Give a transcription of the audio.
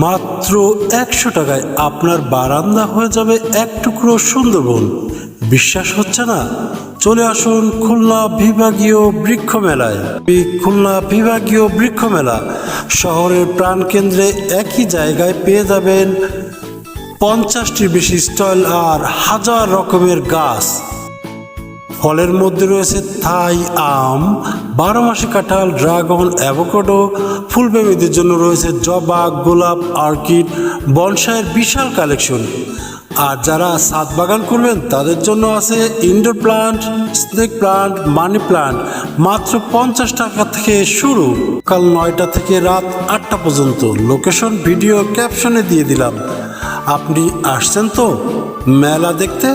মাত্র 100 টাকায় আপনার বারান্দা হয়ে যাবে এক টুকরো সুন্দরবন। বিশ্বাস হচ্ছে না? চলে আসুন খুলনা বিভাগীয় বৃক্ষ মেলায়। খুলনা বিভাগীয় বৃক্ষ মেলা শহরের প্রাণকেন্দ্রে একই জায়গায় পেয়ে যাবেন 50টির বেশি স্টল আর হাজার রকমের গাছ। ফলের মধ্যে রয়েছে থাই আম, 12 মাসি কাঁঠাল, ড্রাগন, অ্যাভোকাডো। ফুলপ্রেমীদের জন্য রয়েছে জবা, গোলাপ, অর্কিড, বনসাইয়ের বিশাল কালেকশন। আর যারা ছাদ বাগান করবেন তাদের জন্য আছে indoor plant, snake plant, money plant. মাত্র 50 টাকা থেকে শুরু। সকাল 9টা থেকে রাত 8টা পর্যন্ত। লোকেশন ভিডিও ক্যাপশনে দিয়ে দিলাম। আপনি আসছেন তো মেলা দেখতে?